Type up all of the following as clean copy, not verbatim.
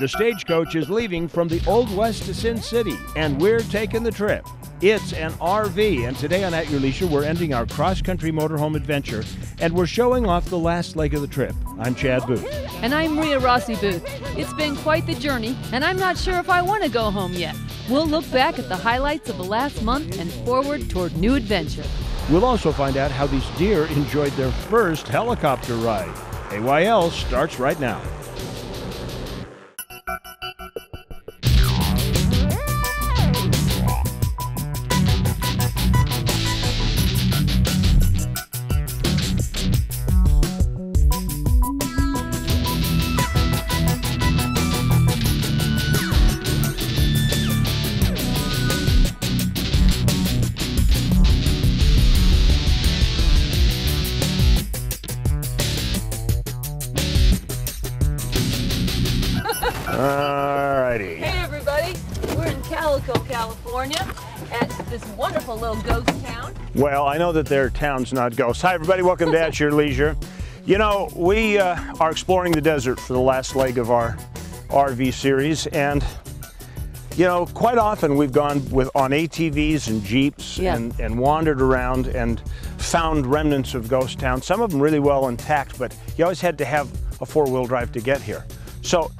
The stagecoach is leaving from the Old West to Sin City, and we're taking the trip. It's an RV, and today on At Your Leisure, we're ending our cross-country motorhome adventure, and we're showing off the last leg of the trip. I'm Chad Booth. And I'm Ria Rossi Booth. It's been quite the journey, and I'm not sure if I want to go home yet. We'll look back at the highlights of the last month and forward toward new adventure. We'll also find out how these deer enjoyed their first helicopter ride. AYL starts right now. Alrighty. Hey everybody, we're in Calico, California at this wonderful little ghost town. Well, I know that they're towns, not ghosts. Hi everybody, welcome to At Your Leisure. You know, we are exploring the desert for the last leg of our RV series, and you know, quite often we've gone on ATVs and Jeeps and wandered around and found remnants of ghost towns, some of them really well intact, but you always had to have a four-wheel drive to get here. So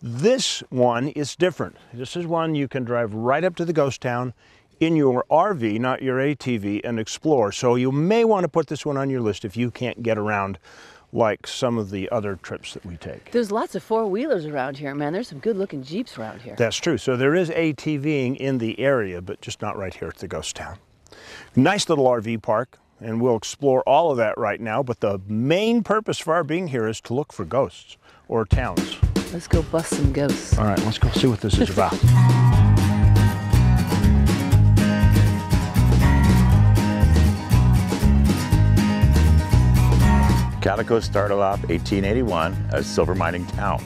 this one is different. This is one you can drive right up to the ghost town in your RV, not your ATV, and explore. So you may want to put this one on your list if you can't get around like some of the other trips that we take. There's lots of four-wheelers around here, man. There's some good-looking Jeeps around here. That's true. So there is ATVing in the area, but just not right here at the ghost town. Nice little RV park, and we'll explore all of that right now, but the main purpose for our being here is to look for ghosts or towns. Let's go bust some ghosts. All right, let's go see what this is about. Calico started off 1881 as a silver mining town.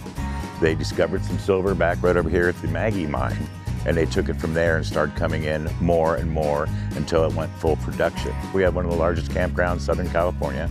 They discovered some silver back right over here at the Maggie mine, and they took it from there and started coming in more and more until it went full production. We have one of the largest campgrounds in Southern California,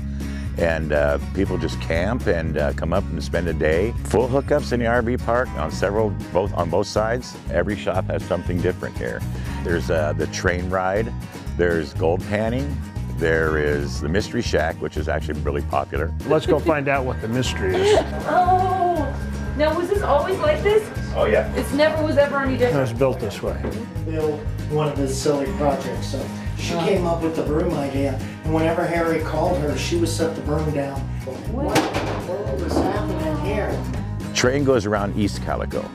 and people just camp and come up and spend a day. Full hookups in the RV park on both sides. Every shop has something different here. There's the train ride, there's gold panning, there is the Mystery Shack, which is actually really popular. Let's go find out what the mystery is. Oh, now was this always like this? Oh yeah. It never was ever any different. It was built this way. Bill wanted this silly project, so she came up with the broom idea, and whenever Harry called her, she would set the broom down. What was happening here? Train goes around East Calico,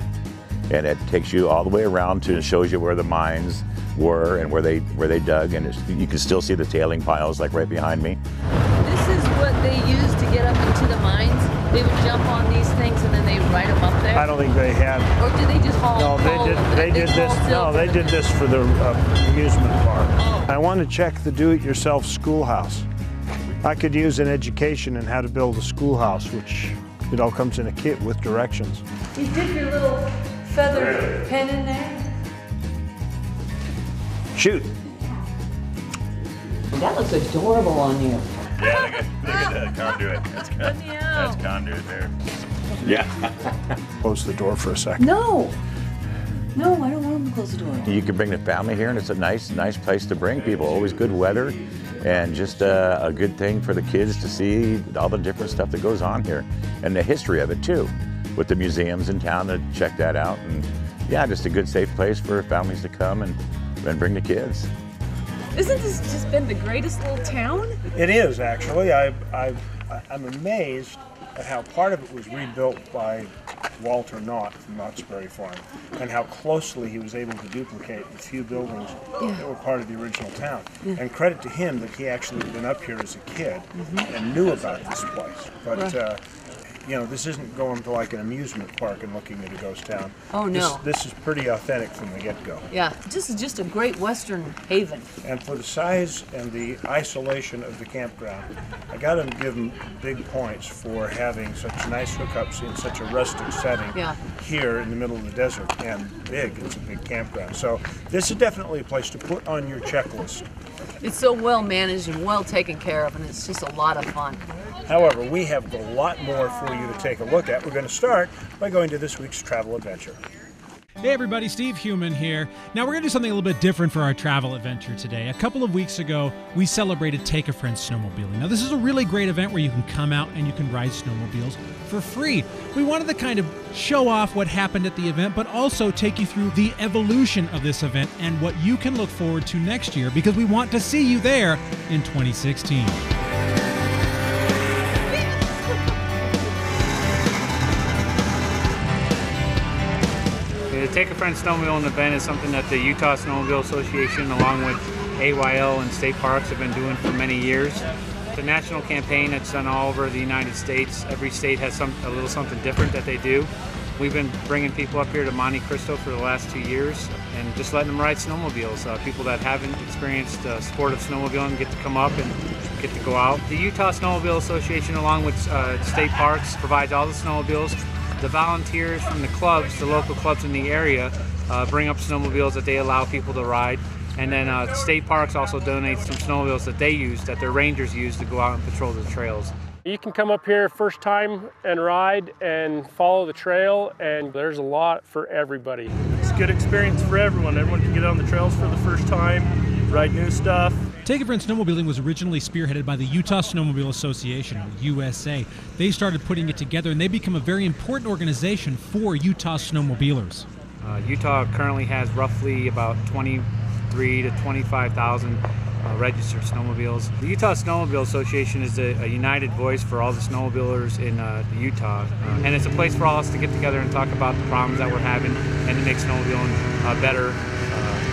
and it takes you all the way around to, it shows you where the mines were and where they dug, and you can still see the tailing piles like right behind me. This is what they used to get up into the mines. They would jump on these things and then they ride them up there. I don't think they had. Or did they just haul? No, they did this. No, they did this for the amusement park. Oh. I want to check the do-it-yourself schoolhouse. I could use an education in how to build a schoolhouse, which it all comes in a kit with directions. You dip your little feather pen in there. Shoot. That looks adorable on you. Yeah, look at the conduit. That's conduit there. Yeah. Close the door for a second. No, I don't want them to close the door. You can bring the family here, and it's a nice place to bring people. Always good weather, and just a good thing for the kids to see all the different stuff that goes on here, and the history of it too, with the museums in town to check that out. And yeah, just a good, safe place for families to come and bring the kids. Isn't this just been the greatest little town? It is, actually. I'm amazed at how part of it was rebuilt by Walter Knott from Knott's Berry Farm, and how closely he was able to duplicate the few buildings that were part of the original town. And credit to him that he actually had been up here as a kid and knew about this place. But you know, this isn't going to like an amusement park and looking at a ghost town. Oh no. This is pretty authentic from the get-go. Yeah, this is just a great Western haven. And for the size and the isolation of the campground, I got to give them big points for having such nice hookups in such a rustic setting here in the middle of the desert, and big. It's a big campground. So this is definitely a place to put on your checklist. It's so well managed and well taken care of, and it's just a lot of fun. However, we have a lot more for you to take a look at. We're going to start by going to this week's travel adventure. Hey everybody, Steve Human here. Now we're going to do something a little bit different for our travel adventure today. A couple of weeks ago, we celebrated Take a Friend Snowmobiling. Now this is a really great event where you can come out and you can ride snowmobiles for free. We wanted to kind of show off what happened at the event, but also take you through the evolution of this event and what you can look forward to next year, because we want to see you there in 2016. The Take a Friend Snowmobiling event is something that the Utah Snowmobile Association, along with AYL and state parks, have been doing for many years. It's a national campaign that's done all over the United States. Every state has a little something different that they do. We've been bringing people up here to Monte Cristo for the last 2 years and just letting them ride snowmobiles. People that haven't experienced the sport of snowmobiling get to come up and get to go out. The Utah Snowmobile Association, along with state parks, provides all the snowmobiles. The volunteers from the clubs, the local clubs in the area, bring up snowmobiles that they allow people to ride. And then state parks also donate some snowmobiles that they use, that their rangers use to go out and patrol the trails. You can come up here first time and ride and follow the trail, and there's a lot for everybody. It's a good experience for everyone. Everyone can get on the trails for the first time, ride new stuff. Take a Friend Snowmobiling was originally spearheaded by the Utah Snowmobile Association, or USA. They started putting it together, and they become a very important organization for Utah snowmobilers. Utah currently has roughly about 23 to 25,000 registered snowmobiles. The Utah Snowmobile Association is a united voice for all the snowmobilers in Utah, and it's a place for all of us to get together and talk about the problems that we're having and to make snowmobiling better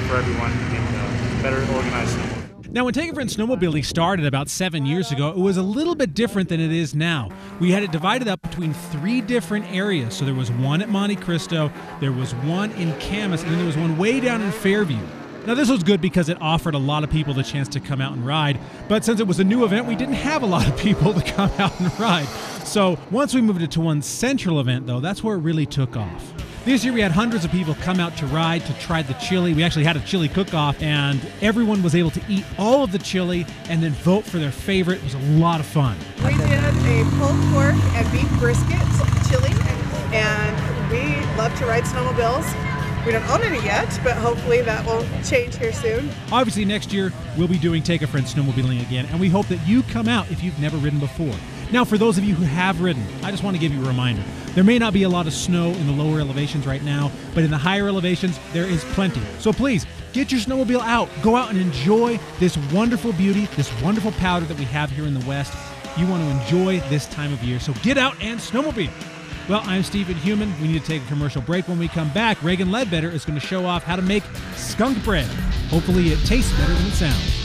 for everyone and better organized snowmobiling. Now, when Take a Friend Snowmobiling started about 7 years ago, it was a little bit different than it is now. We had it divided up between 3 different areas. So there was one at Monte Cristo, there was one in Camas, and then there was one way down in Fairview. Now, this was good because it offered a lot of people the chance to come out and ride, but since it was a new event, we didn't have a lot of people to come out and ride. So once we moved it to one central event, though, that's where it really took off. This year we had hundreds of people come out to ride, to try the chili. We actually had a chili cook-off, and everyone was able to eat all of the chili and then vote for their favorite. It was a lot of fun. We did a pulled pork and beef brisket chili, and we love to ride snowmobiles. We don't own any yet, but hopefully that will change here soon. Obviously, next year we'll be doing Take a Friend Snowmobiling again, and we hope that you come out if you've never ridden before. Now, for those of you who have ridden, I just want to give you a reminder. There may not be a lot of snow in the lower elevations right now, but in the higher elevations, there is plenty. So please, get your snowmobile out. Go out and enjoy this wonderful beauty, this wonderful powder that we have here in the West. You want to enjoy this time of year, so get out and snowmobile. Well, I'm Stephen Human. We need to take a commercial break. When we come back, Reagan Ledbetter is going to show off how to make skunk bread. Hopefully it tastes better than it sounds.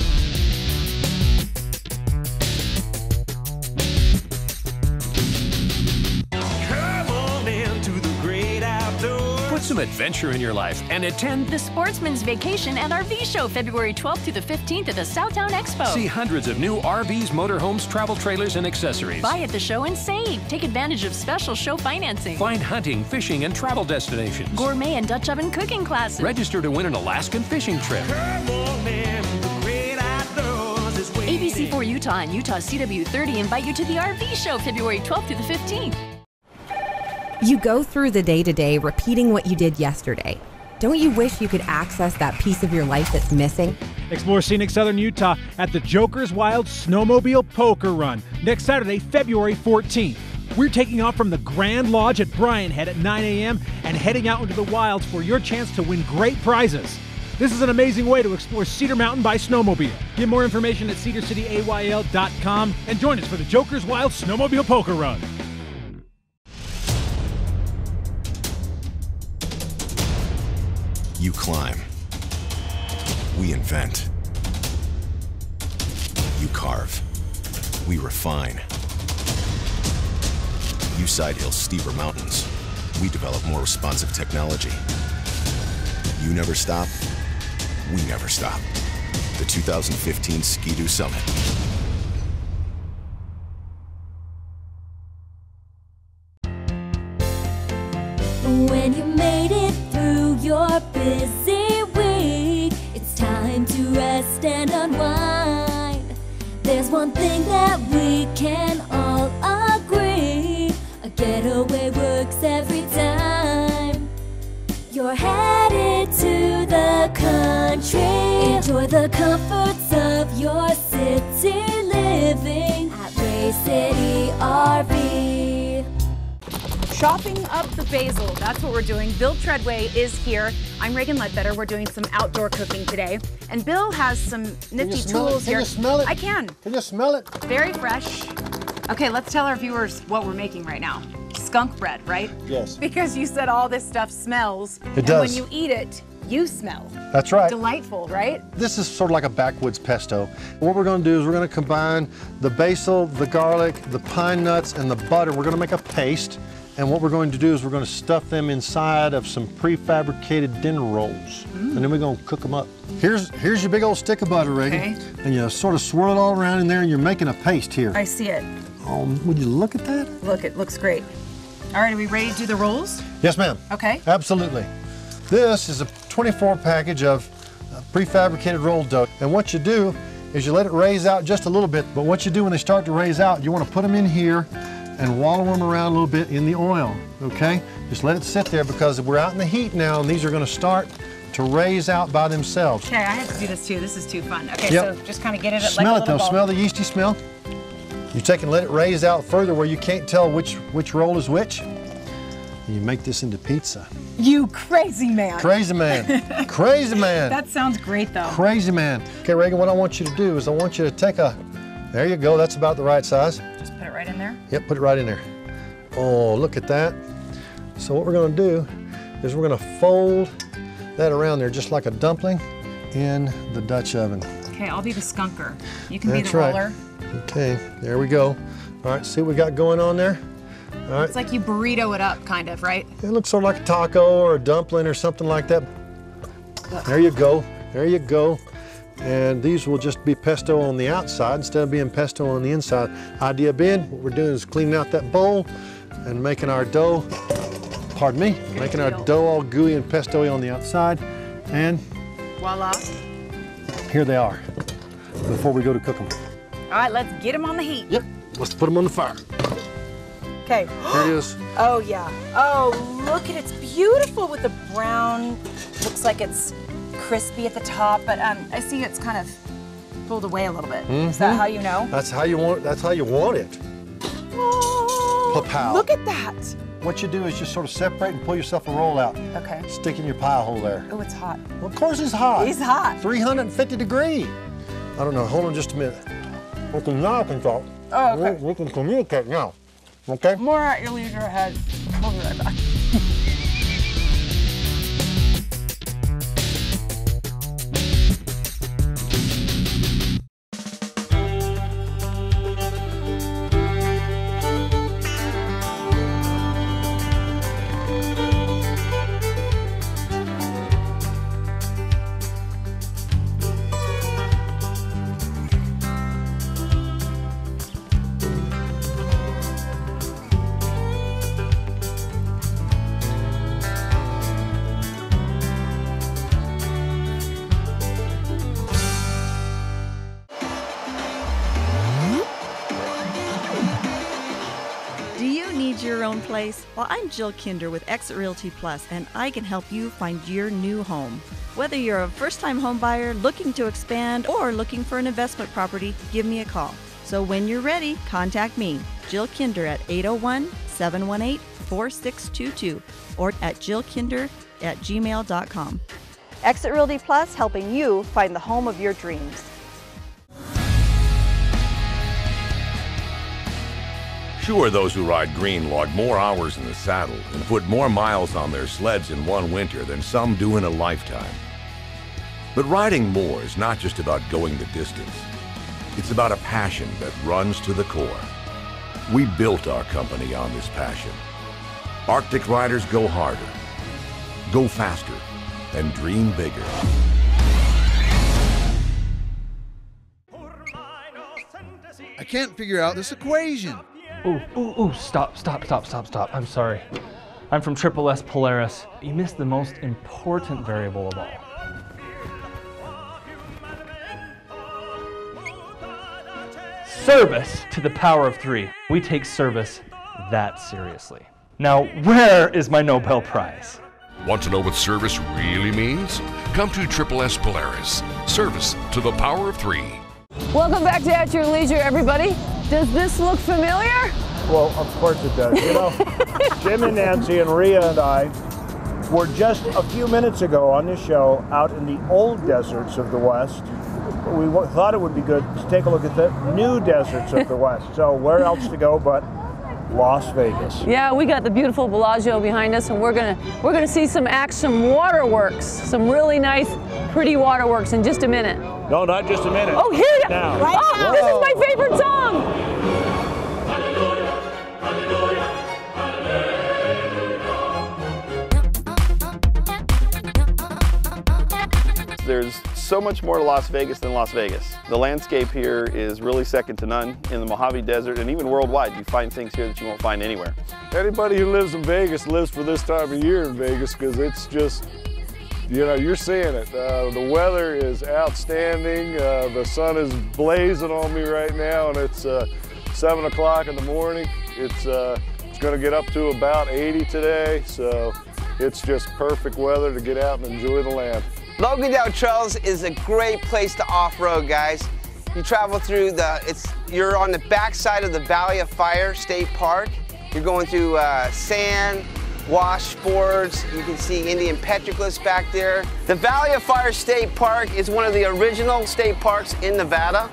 Some adventure in your life and attend the Sportsman's Vacation and RV Show February 12th to the 15th at the Southtown Expo. See hundreds of new RVs, motorhomes, travel trailers, and accessories. Buy at the show and save. Take advantage of special show financing. Find hunting, fishing, and travel destinations. Gourmet and Dutch oven cooking classes. Register to win an Alaskan fishing trip. ABC4 Utah and Utah CW30 invite you to the RV Show February 12th to the 15th. You go through the day-to-day repeating what you did yesterday. Don't you wish you could access that piece of your life that's missing? Explore scenic southern Utah at the Joker's Wild Snowmobile Poker Run next Saturday, February 14th. We're taking off from the Grand Lodge at Bryan Head at 9 a.m. and heading out into the wilds for your chance to win great prizes. This is an amazing way to explore Cedar Mountain by snowmobile. Get more information at cedarcityayl.com and join us for the Joker's Wild Snowmobile Poker Run. You climb. We invent. You carve. We refine. You side hill steeper mountains. We develop more responsive technology. You never stop. We never stop. The 2015 Ski-Doo Summit. When you made it through your busy week, it's time to rest and unwind. There's one thing that we can all A getaway works every time. You're headed to the country. Enjoy the comforts of your city living at Ray City RV. Shopping up the basil, that's what we're doing. Bill Treadway is here. I'm Reagan Ledbetter. We're doing some outdoor cooking today. And Bill has some nifty tools here. Can you smell it? I can. Can you smell it? Very fresh. Okay, let's tell our viewers what we're making right now. Skunk bread, right? Yes. Because you said all this stuff smells. It does. And when you eat it, you smell. That's right. Delightful, right? This is sort of like a backwoods pesto. What we're going to do is we're going to combine the basil, the garlic, the pine nuts, and the butter. We're going to make a paste. And what we're going to do is we're going to stuff them inside of some prefabricated dinner rolls. And then we're going to cook them up. Here's your big old stick of butter, Reagan. Okay. And you sort of swirl it all around in there and you're making a paste here. I see it. Oh, would you look at that? Look, it looks great. All right, are we ready to do the rolls? Yes, ma'am. Okay. Absolutely. This is a 24 package of prefabricated rolled dough. And what you do is you let it raise out just a little bit. But what you do when they start to raise out, you want to put them in here and wallow them around a little bit in the oil, okay? Just let it sit there because we're out in the heat now and these are going to start to raise out by themselves. Okay, I have to do this too. This is too fun. Okay, Yep. so just kind of get it like Smell a it little though, ball. smell the yeasty smell. You take and let it raise out further where you can't tell which roll is which. And you make this into pizza. You crazy man. Crazy man, crazy man. That sounds great though. Crazy man. Okay, Reagan, what I want you to do is I want you to take there you go, that's about the right size. Just put it right in there? Yep, put it right in there. Oh, look at that. So what we're gonna do is we're gonna fold that around there just like a dumpling in the Dutch oven. Okay, I'll be the skunker. You can That's be the right. roller. Okay, there we go. All right, see what we got going on there? All right. It's like you burrito it up, kind of, right? It looks sort of like a taco or a dumpling or something like that. There you go, there you go. And these will just be pesto on the outside instead of being pesto on the inside. Idea being, what we're doing is cleaning out that bowl and making our dough, pardon me, making our dough all gooey and pesto-y on the outside. And voila. Here they are, before we go to cook them. All right, let's get them on the heat. Yep, let's put them on the fire. Okay. Here it is. Oh yeah. Oh, look at it. It's beautiful with the brown. Looks like it's crispy at the top, but I see it's kind of pulled away a little bit. Is that how you know? That's how you want. That's how you want it. Oh, Pa-pow. look at that. What you do is just sort of separate and pull yourself a roll out. Okay. Stick in your pie hole there. Oh, it's hot. Well, of course it's hot. He's hot. 350 degree. I don't know. Hold on just a minute. Okay, now I can talk. Oh, okay. We can communicate now. Okay? More at your leisure ahead. We'll be right back. Your own place? Well, I'm Jill Kinder with Exit Realty Plus, and I can help you find your new home. Whether you're a first-time home buyer looking to expand or looking for an investment property, give me a call. So when you're ready, contact me, Jill Kinder, at 801-718-4622 or at jillkinder@gmail.com. Exit Realty Plus, helping you find the home of your dreams. Sure, those who ride green log more hours in the saddle and put more miles on their sleds in one winter than some do in a lifetime. But riding more is not just about going the distance. It's about a passion that runs to the core. We built our company on this passion. Arctic riders go harder, go faster, and dream bigger. I can't figure out this equation. Ooh, stop. I'm sorry. I'm from Triple S Polaris. You missed the most important variable of all. Service to the power of 3. We take service that seriously. Now, where is my Nobel Prize? Want to know what service really means? Come to Triple S Polaris. Service to the power of 3. Welcome back to At Your Leisure, everybody. Does this look familiar? Well, of course it does. You know, Jim and Nancy and Ria and I were just a few minutes ago on this show out in the old deserts of the West. We thought it would be good to take a look at the new deserts of the West. So where else to go but Las Vegas? Yeah, we got the beautiful Bellagio behind us, and we're gonna see some waterworks, some really nice, pretty waterworks in just a minute. No, not just a minute. Oh, here you go! Now. Right now. This is my favorite song. There's so much more to Las Vegas than Las Vegas. The landscape here is really second to none. In the Mojave Desert and even worldwide, you find things here that you won't find anywhere. Anybody who lives in Vegas lives for this time of year in Vegas because it's just, you know, you're seeing it. The weather is outstanding. The sun is blazing on me right now, and it's 7 o'clock in the morning. It's going to get up to about 80 today, so it's just perfect weather to get out and enjoy the land. Logandale Trails is a great place to off-road, guys. You travel through you're on the backside of the Valley of Fire State Park. You're going through sand, washboards. You can see Indian petroglyphs back there. The Valley of Fire State Park is one of the original state parks in Nevada.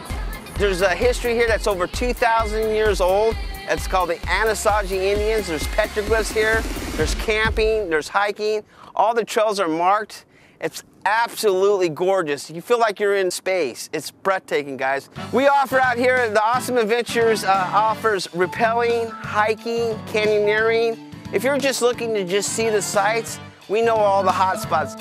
There's a history here that's over 2,000 years old. It's called the Anasazi Indians. There's petroglyphs here. There's camping, there's hiking. All the trails are marked. It's absolutely gorgeous. You feel like you're in space. It's breathtaking, guys. We offer out here, the Awesome Adventures offers rappelling, hiking, canyoneering. If you're just looking to just see the sights, we know all the hot spots.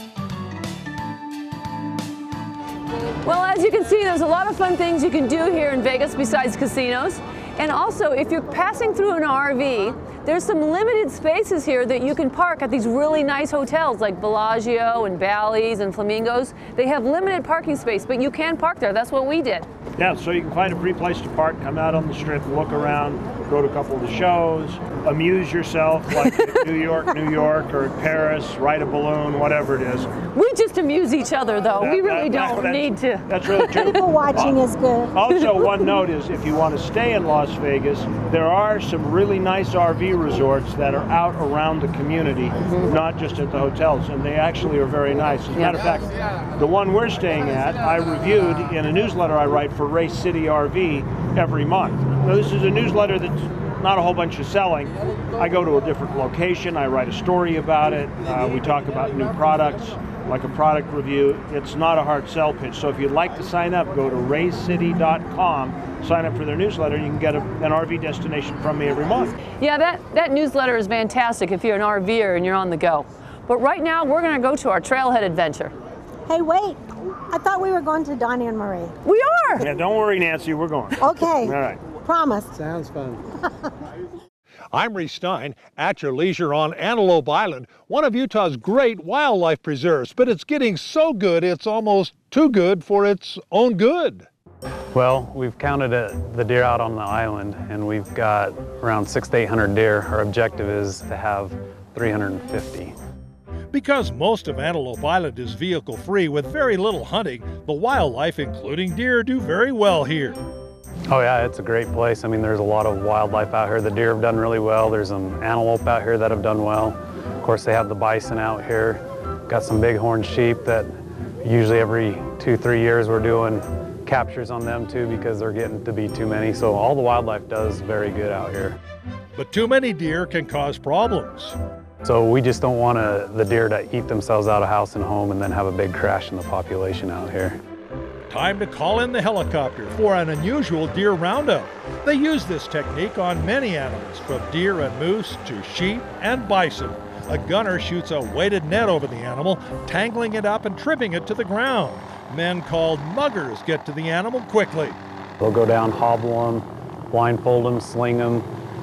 Well, as you can see, there's a lot of fun things you can do here in Vegas besides casinos. And also, if you're passing through an RV, there's some limited spaces here that you can park at these really nice hotels like Bellagio and Bally's and Flamingos. They have limited parking space, but you can park there. That's what we did. Yeah, so you can find a free place to park, come out on the strip, look around, go to a couple of the shows, amuse yourself like in New York, or Paris, ride a balloon, whatever it is. We just amuse each other, though. We really don't need to. That's really true. People watching is good. Also, one note is if you want to stay in Las Vegas, there are some really nice RV resorts that are out around the community, not just at the hotels, and they actually are very nice. As a matter of fact, the one we're staying at, I reviewed in a newsletter I write for Race City RV every month. Now, this is a newsletter that's not a whole bunch of selling. I go to a different location, I write a story about it, we talk about new products, like a product review. It's not a hard sell pitch. So if you'd like to sign up, go to racecity.com, sign up for their newsletter, and you can get an RV destination from me every month. Yeah, that newsletter is fantastic if you're an RVer and you're on the go. But right now, we're going to go to our trailhead adventure. Hey, wait. I thought we were going to Donnie and Marie. We are! Yeah, don't worry, Nancy, we're going. Okay. All right. Promise. Sounds fun. I'm Reece Stein, at your leisure on Antelope Island, one of Utah's great wildlife preserves, but it's getting so good it's almost too good for its own good. Well, we've counted the deer out on the island, and we've got around 600 to 800 deer. Our objective is to have 350. Because most of Antelope Island is vehicle-free with very little hunting, the wildlife, including deer, do very well here. Oh yeah, it's a great place. I mean, there's a lot of wildlife out here. The deer have done really well. There's some antelope out here that have done well. Of course, they have the bison out here. Got some bighorn sheep that usually every 2-3 years we're doing captures on them too because they're getting to be too many. So all the wildlife does very good out here. But too many deer can cause problems. So we just don't want the deer to eat themselves out of house and home and then have a big crash in the population out here. Time to call in the helicopter for an unusual deer roundup. They use this technique on many animals, from deer and moose to sheep and bison. A gunner shoots a weighted net over the animal, tangling it up and tripping it to the ground. Men called muggers get to the animal quickly. They'll go down, hobble them, blindfold them, sling them,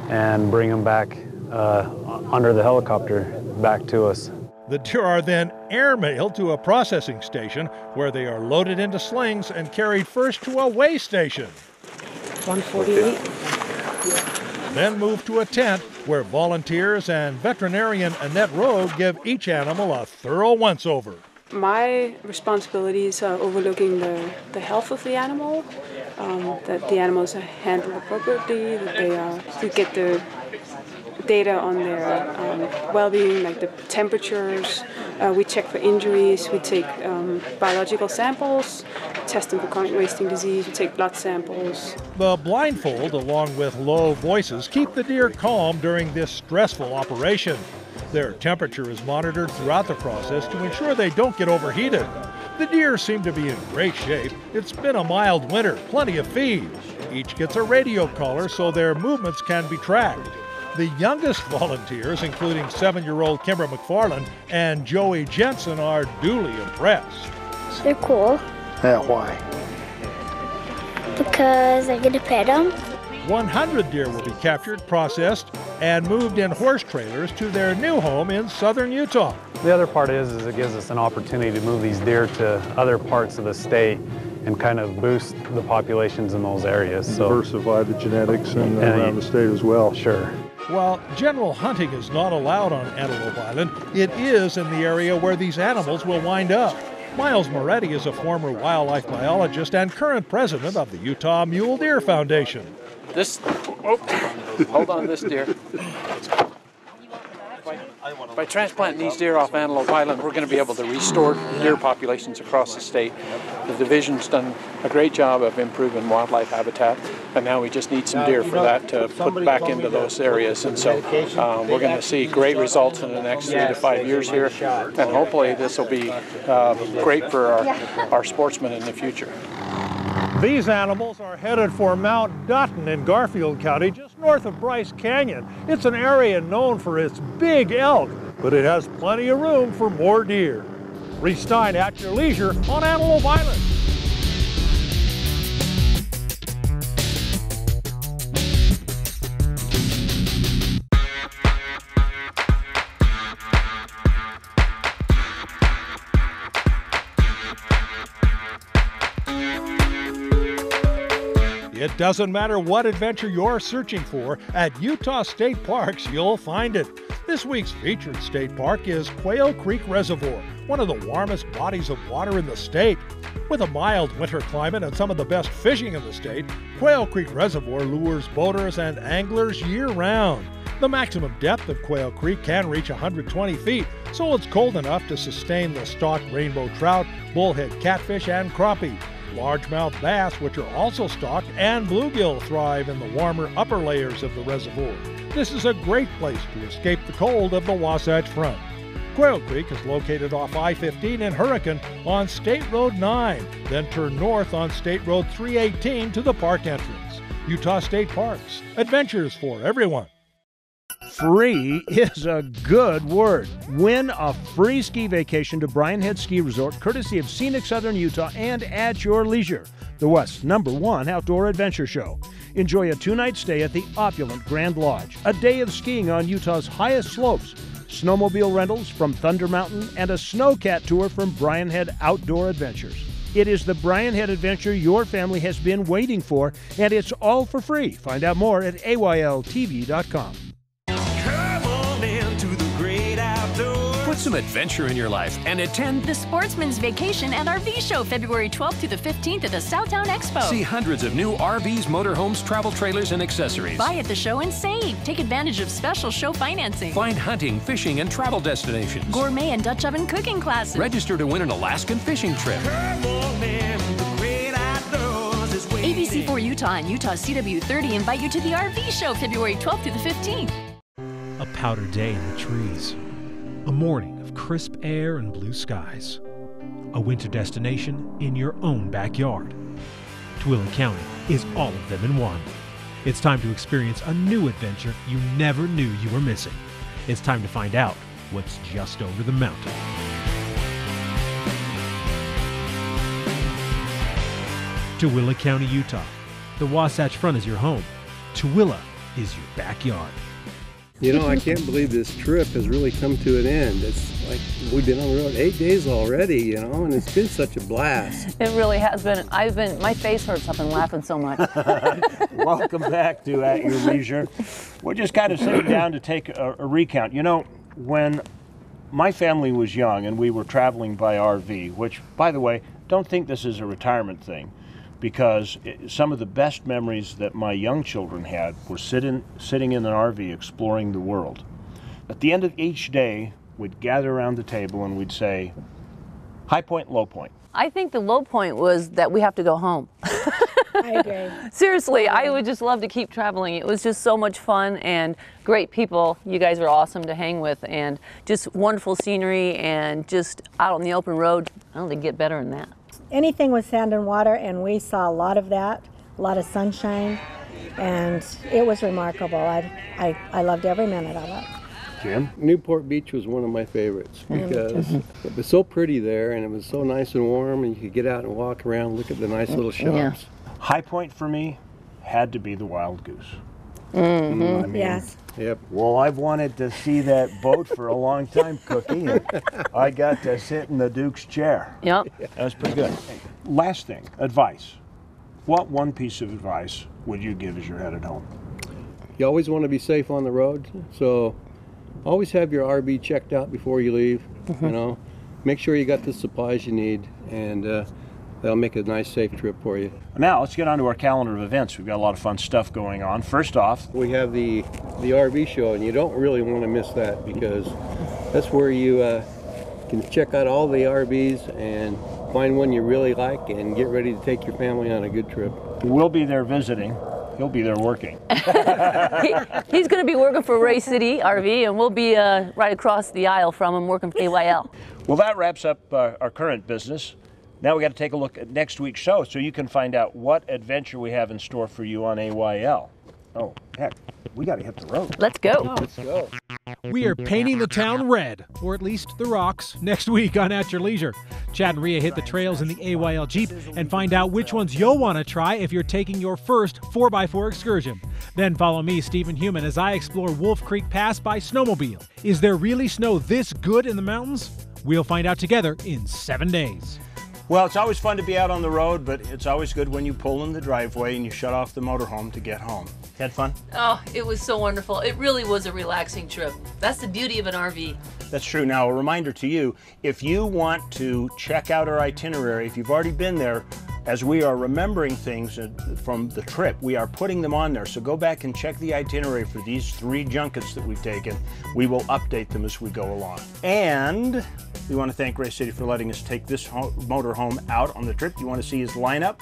and bring them back under the helicopter back to us. The deer are then airmailed to a processing station where they are loaded into slings and carried first to a weigh station. 148. Then moved to a tent where volunteers and veterinarian Annette Rowe give each animal a thorough once-over. My responsibilities are overlooking the health of the animal, that the animals are handled appropriately, that we get the data on their well-being, like the temperatures. We check for injuries. We take biological samples, test them for chronic wasting disease. We take blood samples. The blindfold, along with low voices, keep the deer calm during this stressful operation. Their temperature is monitored throughout the process to ensure they don't get overheated. The deer seem to be in great shape. It's been a mild winter, plenty of feed. Each gets a radio collar so their movements can be tracked. The youngest volunteers, including 7-year-old Kimber McFarland and Joey Jensen, are duly impressed. They're cool. Yeah, why? Because I get to pet them. 100 deer will be captured, processed, and moved in horse trailers to their new home in southern Utah. The other part is it gives us an opportunity to move these deer to other parts of the state and kind of boost the populations in those areas. So Diversify the genetics and around the state as well. Sure. While general hunting is not allowed on Antelope Island, it is in the area where these animals will wind up. Miles Moretti is a former wildlife biologist and current president of the Utah Mule Deer Foundation. Hold on this deer. By transplanting these deer off Antelope Island, we're going to be able to restore deer populations across the state. The division's done a great job of improving wildlife habitat, and now we just need some deer for that to put back into those areas. And so we're going to see great results in the next 3 to 5 years here, and hopefully this will be great for our sportsmen in the future. These animals are headed for Mount Dutton in Garfield County, just north of Bryce Canyon. It's an area known for its big elk, but it has plenty of room for more deer. Reece Stein at your leisure on Antelope Island. It doesn't matter what adventure you're searching for, at Utah State Parks you'll find it. This week's featured state park is Quail Creek Reservoir, one of the warmest bodies of water in the state. With a mild winter climate and some of the best fishing in the state, Quail Creek Reservoir lures boaters and anglers year-round. The maximum depth of Quail Creek can reach 120 feet, so it's cold enough to sustain the stocked rainbow trout, bullhead catfish, and crappie. Largemouth bass, which are also stocked, and bluegill thrive in the warmer upper layers of the reservoir. This is a great place to escape the cold of the Wasatch Front. Quail Creek is located off I-15 in Hurricane on State Road 9, then turn north on State Road 318 to the park entrance. Utah State Parks, adventures for everyone. Free is a good word. Win a free ski vacation to Brian Head Ski Resort, courtesy of Scenic Southern Utah and at your leisure. The West's #1 outdoor adventure show. Enjoy a 2-night stay at the opulent Grand Lodge, a day of skiing on Utah's highest slopes, snowmobile rentals from Thunder Mountain, and a snowcat tour from Brian Head Outdoor Adventures. It is the Brian Head adventure your family has been waiting for, and it's all for free. Find out more at AYLTV.com. Put some adventure in your life and attend the Sportsman's Vacation and RV Show, February 12th to the 15th at the Southtown Expo. See hundreds of new RVs, motorhomes, travel trailers, and accessories. Buy at the show and save. Take advantage of special show financing. Find hunting, fishing, and travel destinations. Gourmet and Dutch oven cooking classes. Register to win an Alaskan fishing trip. ABC4 Utah and Utah CW30 invite you to the RV Show, February 12th to the 15th. A powder day in the trees. A morning of crisp air and blue skies. A winter destination in your own backyard. Tooele County is all of them in one. It's time to experience a new adventure you never knew you were missing. It's time to find out what's just over the mountain. Tooele County, Utah. The Wasatch Front is your home. Tooele is your backyard. You know, I can't believe this trip has really come to an end. It's like we've been on the road 8 days already, you know, and it's been such a blast. It really has been. My face hurts. I've been laughing so much. Welcome back to At Your Leisure. We're just kind of sitting down to take a recount. You know, when my family was young and we were traveling by RV, which, by the way, don't think this is a retirement thing, because some of the best memories that my young children had were sitting in an RV exploring the world. At the end of each day, we'd gather around the table and we'd say, high point, low point. I think the low point was that we have to go home. I agree. Seriously, I would just love to keep traveling. It was just so much fun and great people. You guys are awesome to hang with, and just wonderful scenery, and just out on the open road. I don't think it get better than that. Anything with sand and water, and we saw a lot of that, a lot of sunshine, and it was remarkable. I loved every minute of it. Jim? Newport Beach was one of my favorites because it was so pretty there, and it was so nice and warm, and you could get out and walk around, look at the nice little shops. Yeah. High point for me had to be the Wild Goose. Mm-hmm. I mean, Yes. Yep. Well, I've wanted to see that boat for a long time, Cookie, and I got to sit in the Duke's chair. Yep. That was pretty good. Last thing, advice. What one piece of advice would you give as you're headed home? You always want to be safe on the road, so always have your RV checked out before you leave. You know, make sure you got the supplies you need, and that'll make a nice, safe trip for you. Now, let's get on to our calendar of events. We've got a lot of fun stuff going on. First off, we have the RV show, and you don't really want to miss that because that's where you can check out all the RVs and find one you really like and get ready to take your family on a good trip. We'll be there visiting. He'll be there working. He's going to be working for Ray City RV, and we'll be right across the aisle from him working for AYL. Well, that wraps up our current business. Now we got to take a look at next week's show so you can find out what adventure we have in store for you on AYL. Oh, heck, we got to hit the road. Let's go. Let's go. We are painting the town red, or at least the rocks, next week on At Your Leisure. Chad and Ria hit the trails in the AYL Jeep and find out which ones you'll want to try if you're taking your first 4x4 excursion. Then follow me, Stephen Human, as I explore Wolf Creek Pass by snowmobile. Is there really snow this good in the mountains? We'll find out together in 7 days. Well, it's always fun to be out on the road, but it's always good when you pull in the driveway and you shut off the motorhome to get home. Had fun? Oh, it was so wonderful. It really was a relaxing trip. That's the beauty of an RV. That's true. Now, a reminder to you, if you want to check out our itinerary, if you've already been there, as we are remembering things from the trip, we are putting them on there. So go back and check the itinerary for these 3 junkets that we've taken. We will update them as we go along. And we want to thank Ray City for letting us take this motorhome out on the trip. You want to see his lineup?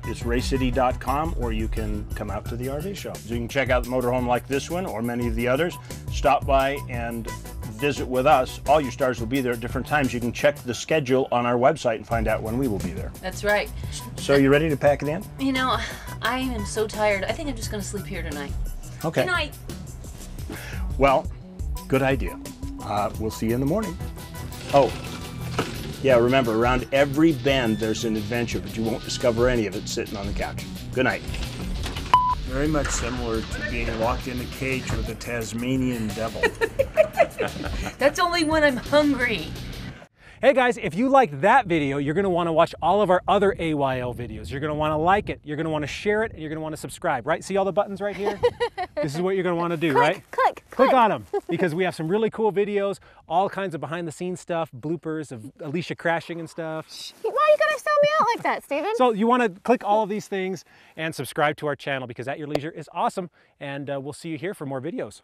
It's raycity.com, or you can come out to the RV show. So you can check out the motorhome like this one or many of the others. Stop by and visit with us. All your stars will be there at different times. You can check the schedule on our website and find out when we will be there. That's right. So you ready to pack it in? You know, I am so tired. I think I'm just going to sleep here tonight. Okay. Good night. Well, good idea. We'll see you in the morning. Oh, yeah, remember, around every bend there's an adventure, but you won't discover any of it sitting on the couch. Good night. Very much similar to being locked in a cage with a Tasmanian devil. That's only when I'm hungry. Hey guys, if you liked that video, you're going to want to watch all of our other AYL videos. You're going to want to like it, you're going to want to share it, and you're going to want to subscribe, right? See all the buttons right here? This is what you're going to want to do, right? Click on them, because we have some really cool videos, all kinds of behind the scenes stuff, bloopers of Alicia crashing and stuff. Why are you going to sell me out like that, Steven? So you want to click all of these things and subscribe to our channel, because At Your Leisure is awesome, and we'll see you here for more videos.